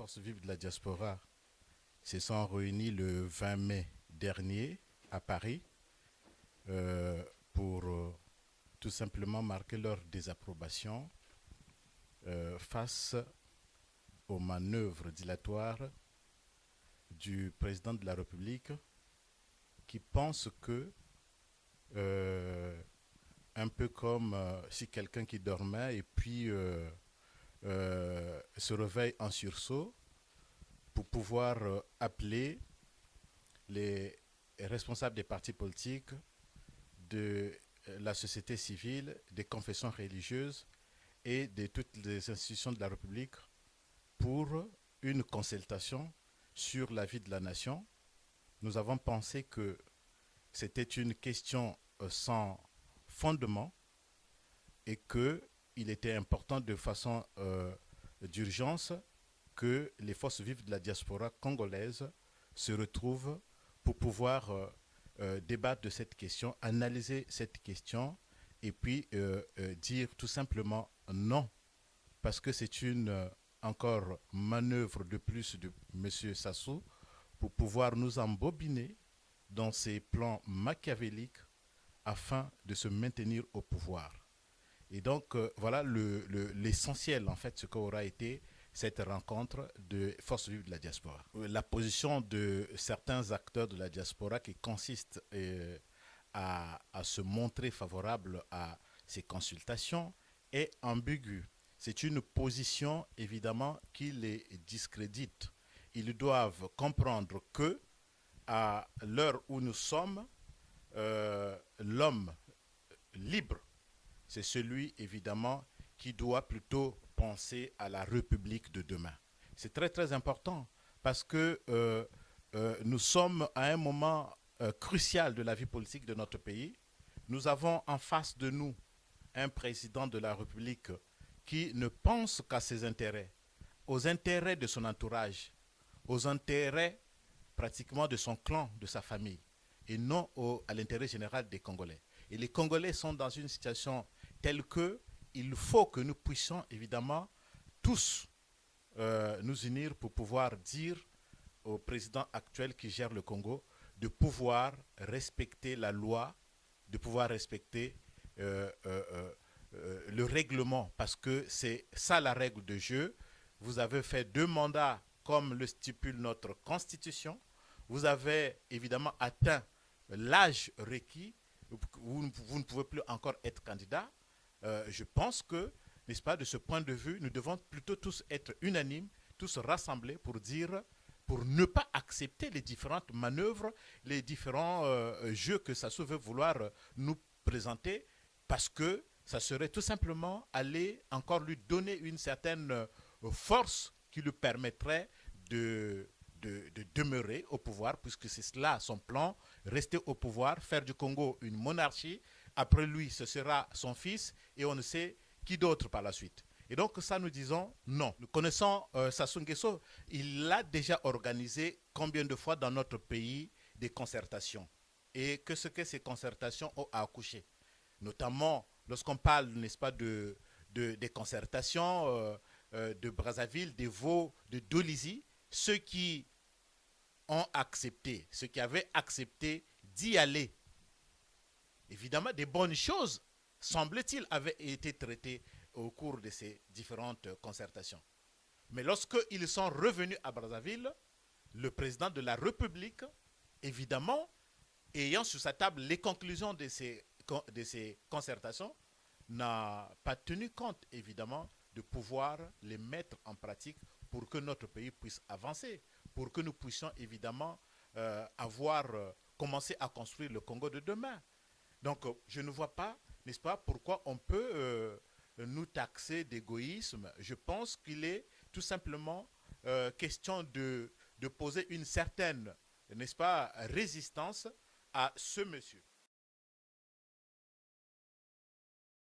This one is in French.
forces vives de la diaspora se sont réunies le 20 mai dernier à Paris pour tout simplement marquer leur désapprobation face aux manœuvres dilatoires du président de la République qui pense que, un peu comme si quelqu'un qui dormait et puis se réveille en sursaut pour pouvoir appeler les responsables des partis politiques, de la société civile, des confessions religieuses et de toutes les institutions de la République pour une consultation sur la vie de la nation. Nous avons pensé que c'était une question sans fondement et qu'il était important de façon d'urgence que les forces vives de la diaspora congolaise se retrouvent pour pouvoir débattre de cette question, analyser cette question et puis dire tout simplement non, parce que c'est une encore manœuvre de plus de M. Sassou pour pouvoir nous embobiner dans ses plans machiavéliques afin de se maintenir au pouvoir. Et donc, voilà l'essentiel, en fait, ce qu'aura été cette rencontre de forces vives de la diaspora. La position de certains acteurs de la diaspora qui consiste à se montrer favorable à ces consultations est ambiguë. C'est une position, évidemment, qui les discrédite. Ils doivent comprendre que, à l'heure où nous sommes, l'homme libre, c'est celui, évidemment, qui doit plutôt penser à la République de demain. C'est très, très important parce que nous sommes à un moment crucial de la vie politique de notre pays. Nous avons en face de nous un président de la République qui ne pense qu'à ses intérêts, aux intérêts de son entourage, aux intérêts pratiquement de son clan, de sa famille, et non à l'intérêt général des Congolais. Et les Congolais sont dans une situation telle qu'il faut que nous puissions évidemment tous nous unir pour pouvoir dire au président actuel qui gère le Congo de pouvoir respecter la loi, de pouvoir respecter le règlement, parce que c'est ça la règle de jeu. Vous avez fait 2 mandats comme le stipule notre constitution. Vous avez évidemment atteint l'âge requis. Vous ne pouvez plus encore être candidat. Je pense que, n'est-ce pas, de ce point de vue, nous devons plutôt tous être unanimes, tous rassemblés pour dire, pour ne pas accepter les différentes manœuvres, les différents jeux que Sassou veut vouloir nous présenter, parce que ça serait tout simplement aller encore lui donner une certaine force qui lui permettrait de demeurer au pouvoir, puisque c'est cela son plan, rester au pouvoir, faire du Congo une monarchie. Après lui, ce sera son fils et on ne sait qui d'autre par la suite. Et donc ça, nous disons non. Nous connaissons Sassou Nguesso, il a déjà organisé combien de fois dans notre pays des concertations. Et que ce que ces concertations ont accouché. Notamment lorsqu'on parle, n'est-ce pas, des concertations de Brazzaville, des Veaux, de Dolisie, ceux qui ont accepté, ceux qui avaient accepté d'y aller. Évidemment, des bonnes choses, semble-t-il, avaient été traitées au cours de ces différentes concertations. Mais lorsqu'ils sont revenus à Brazzaville, le président de la République, évidemment, ayant sur sa table les conclusions de ces concertations, n'a pas tenu compte, évidemment, de pouvoir les mettre en pratique pour que notre pays puisse avancer, pour que nous puissions, évidemment, commencer à construire le Congo de demain. Donc, je ne vois pas, n'est-ce pas, pourquoi on peut nous taxer d'égoïsme. Je pense qu'il est tout simplement question de poser une certaine, n'est-ce pas, résistance à ce monsieur.